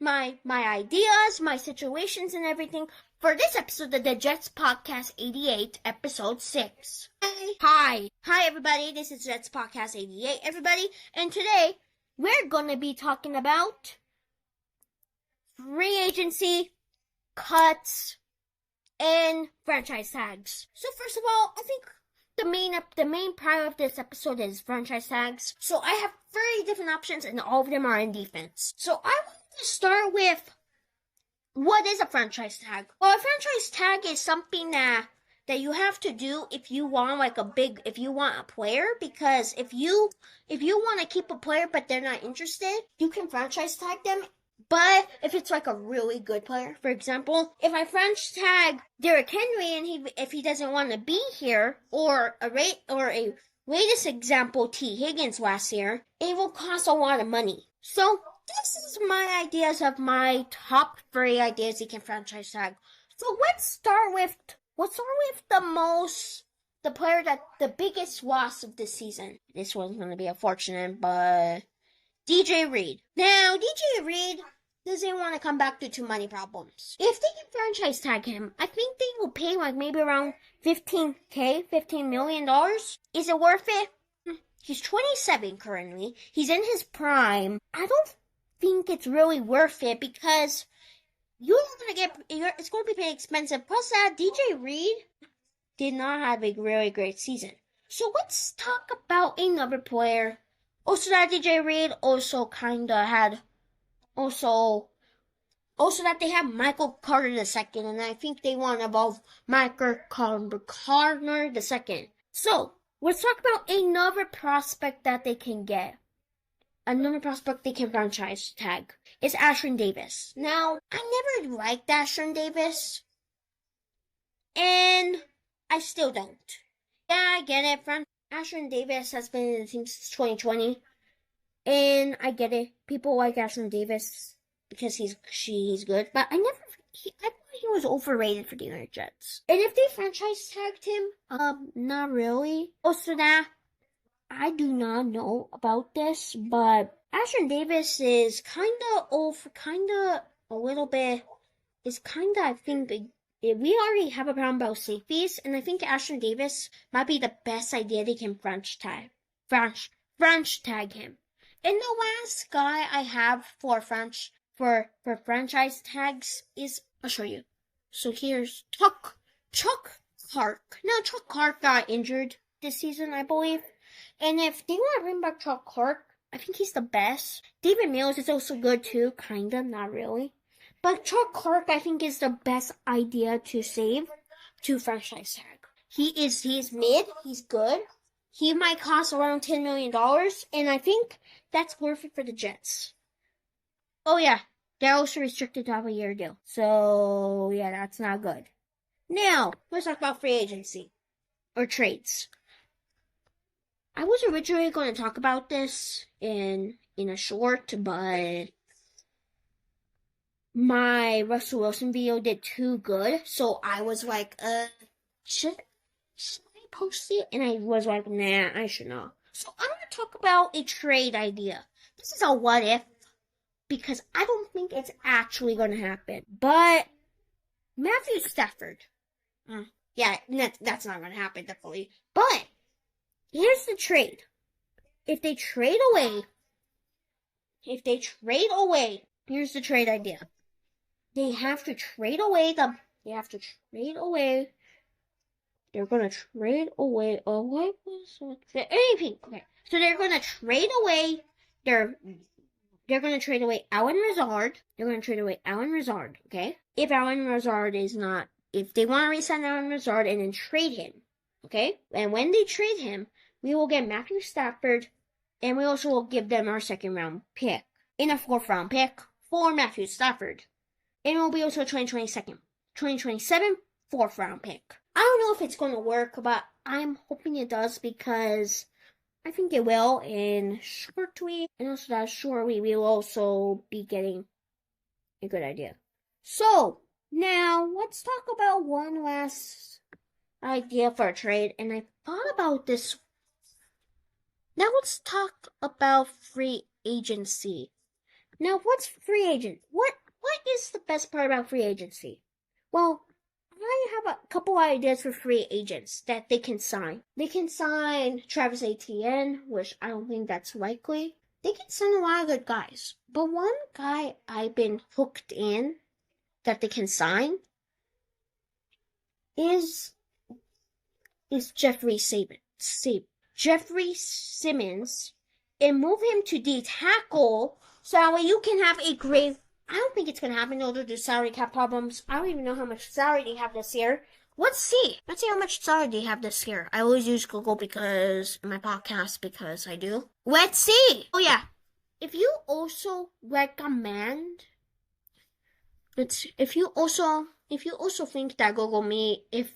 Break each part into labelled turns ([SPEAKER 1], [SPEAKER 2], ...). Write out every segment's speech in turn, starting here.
[SPEAKER 1] my ideas, my situations, and everything for this episode of the Jets Podcast 88, Episode 6. Hi, everybody. This is Jets Podcast 88, everybody. And today, we're going to be talking about free agency, cuts, and franchise tags. So first of all, I think the main part of this episode is franchise tags. So I have 3 different options, and all of them are in defense. So I want to start with, what is a franchise tag? Well, a franchise tag is something that you have to do if you want if you want a player, because if you want to keep a player but they're not interested, you can franchise tag them. But if it's like a really good player, for example, if I franchise tag Derrick Henry and if he doesn't want to be here, or a latest example, T. Higgins last year, it will cost a lot of money. So this is my ideas of my top 3 ideas you can franchise tag. So let's start with the player that the biggest loss of this season. This one's going to be unfortunate, but DJ Reed. Now, DJ Reed doesn't want to come back due to money problems. If they can franchise tag him, I think they will pay like maybe around $15 million. Is it worth it? He's 27 currently. He's in his prime. I don't think it's really worth it because it's going to be pretty expensive. Plus that, DJ Reed did not have a really great season. So let's talk about another player. Also that DJ Reed also that they have Michael Carter II, and I think they want to involve Michael Carter II. So let's talk about another prospect that they can get. Another prospect they can franchise tag is Ashtyn Davis. Now, I never liked Ashtyn Davis, and I still don't. Yeah, I get it. Ashtyn Davis has been in the team since 2020, and I get it. People like Ashtyn Davis because he's good, but I thought he was overrated for the New York Jets. And if they franchise tagged him, not really. Also that, I do not know about this, but Ashtyn Davis is I think, we already have a problem about safeties, and I think Ashtyn Davis might be the best idea they can franchise tag him. And the last guy I have for franchise tags is, I'll show you. So here's Chuck Clark. Now Chuck Clark got injured this season, I believe. And if they want to bring back Chuck Clark, I think he's the best. David Mills is also good too, kinda, not really. But Chuck Clark, I think, is the best idea to franchise tag. He's mid, he's good. He might cost around $10 million, and I think that's worth it for the Jets. Oh yeah, they're also restricted to have a year deal. So yeah, that's not good. Now, let's talk about free agency or trades. I was originally going to talk about this in a short, but my Russell Wilson video did too good, so I was like, should I post it? And I was like, nah, I should not. So I'm going to talk about a trade idea. This is a what if, because I don't think it's actually going to happen. But Matthew Stafford, yeah, that's not going to happen, definitely. But here's the trade. If they trade away, here's the trade idea. They're going to trade away, okay. So they're going to trade away they're going to trade away Allen Lazard. Okay? If they want to re-sign Allen Lazard and then trade him, okay? And when they trade him, we will get Matthew Stafford, and we also will give them our 2nd round pick and a 4th round pick for Matthew Stafford. And it will be also 2027 4th round pick. I don't know if it's going to work, but I'm hoping it does because I think it will in short week. And also that short week, we will also be getting a good idea. So, now let's talk about one last idea for a trade. And I thought about this. Now let's talk about free agency. Now, what's free agent? What is the best part about free agency? Well, I have a couple ideas for free agents that they can sign. They can sign Travis Etienne, which I don't think that's likely. They can sign a lot of good guys. But one guy I've been hooked in that they can sign is Jeffrey Simmons, and move him to D tackle so that way you can have a great. I don't think it's going to happen due to salary cap problems. I don't even know how much salary they have this year. Let's see how much salary they have this year. I always use Google because in my podcast because I do. Let's see. Oh yeah. If you also recommend, if you also think that Google Meet, if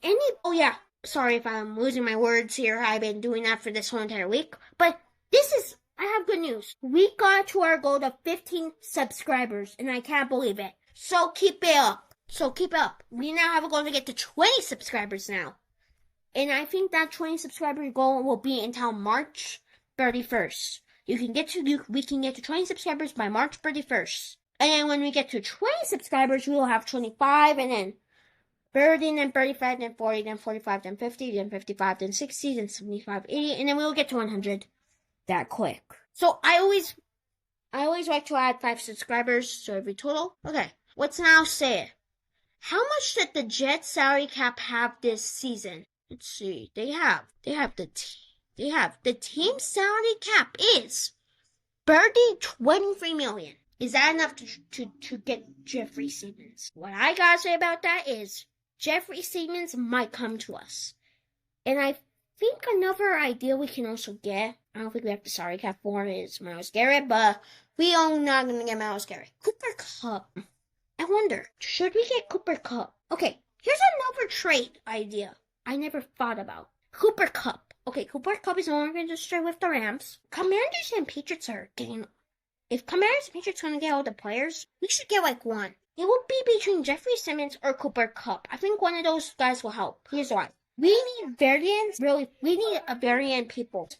[SPEAKER 1] any, oh yeah, sorry if I'm losing my words here. I've been doing that for this whole entire week. But I have good news. We got to our goal of 15 subscribers, and I can't believe it. So keep it up. We now have a goal to get to 20 subscribers now. And I think that 20 subscriber goal will be until March 31st. We can get to 20 subscribers by March 31st. And then when we get to 20 subscribers, we will have 25, and then 30, then 35, then 40, then 45, then 50, then 55, then 60, then 75, 80, and then we will get to 100 that quick. So I always like to add 5 subscribers, so every total. Okay, let's now say it. How much did the Jets salary cap have this season? Let's see. They have the team salary cap is $23 million. Is that enough to get Jeffrey Simmons? What I gotta say about that is Jeffrey Simmons might come to us. And I think another idea we can also get, I don't think we have the salary cap for it, is Myles Garrett, but we are not going to get Myles Garrett. Cooper Kupp. I wonder, should we get Cooper Kupp? Okay, here's another trade idea I never thought about. Cooper Kupp. Okay, Cooper Kupp is no longer going to stay with the Rams. Commanders and Patriots are getting... If Commanders and Patriots are going to get all the players, we should get like one. It will be between Jeffrey Simmons or Cooper Kupp. I think one of those guys will help. Here's why. We need variants. Really, we need a variant people.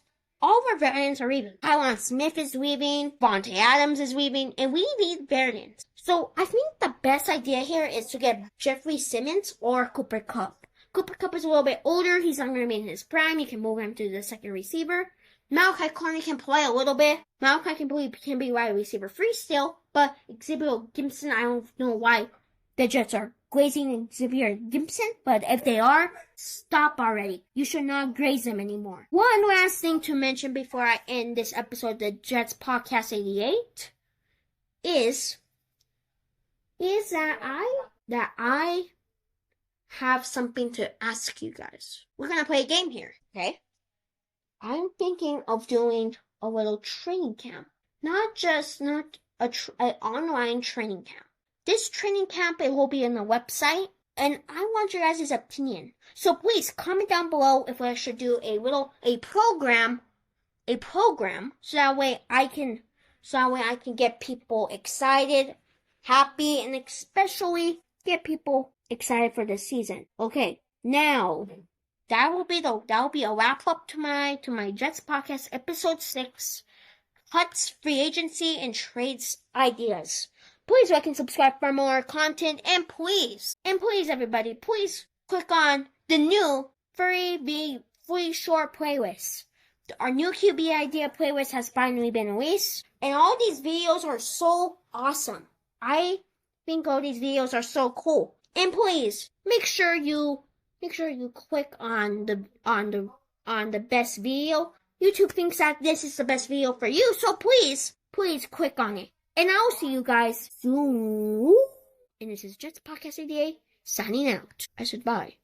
[SPEAKER 1] All of our variants are leaving. Tyron Smith is leaving. Vontae Adams is leaving. And we need variants. So I think the best idea here is to get Jeffrey Simmons or Cooper Kupp. Cooper Kupp is a little bit older. He's not going to be in his prime. You can move him to the second receiver. Malachi Corney can play a little bit. Malachi can be wide receiver free still. But Xavier Gibson, I don't know why the Jets are grazing Xavier Gibson, but if they are, stop already. You should not graze them anymore. One last thing to mention before I end this episode of the Jets Podcast 88 is that I have something to ask you guys. We're gonna play a game here, okay? I'm thinking of doing a little training camp, not an online training camp. This training camp, it will be on the website, and I want your guys' opinion. So please comment down below if I should do a program, so that way I can get people excited, happy, and especially get people excited for the season. Okay, now that will be a wrap up to my Jets podcast episode 6, cuts, free agency, and trades ideas. Please like and subscribe for more content, and please everybody, please click on the new free short playlist. Our new QB idea playlist has finally been released, and all these videos are so awesome. I think all these videos are so cool. And please make sure you click on the best video. YouTube thinks that this is the best video for you, so please click on it. And I'll see you guys soon. And this is Jets Podcast 88 signing out. I said bye.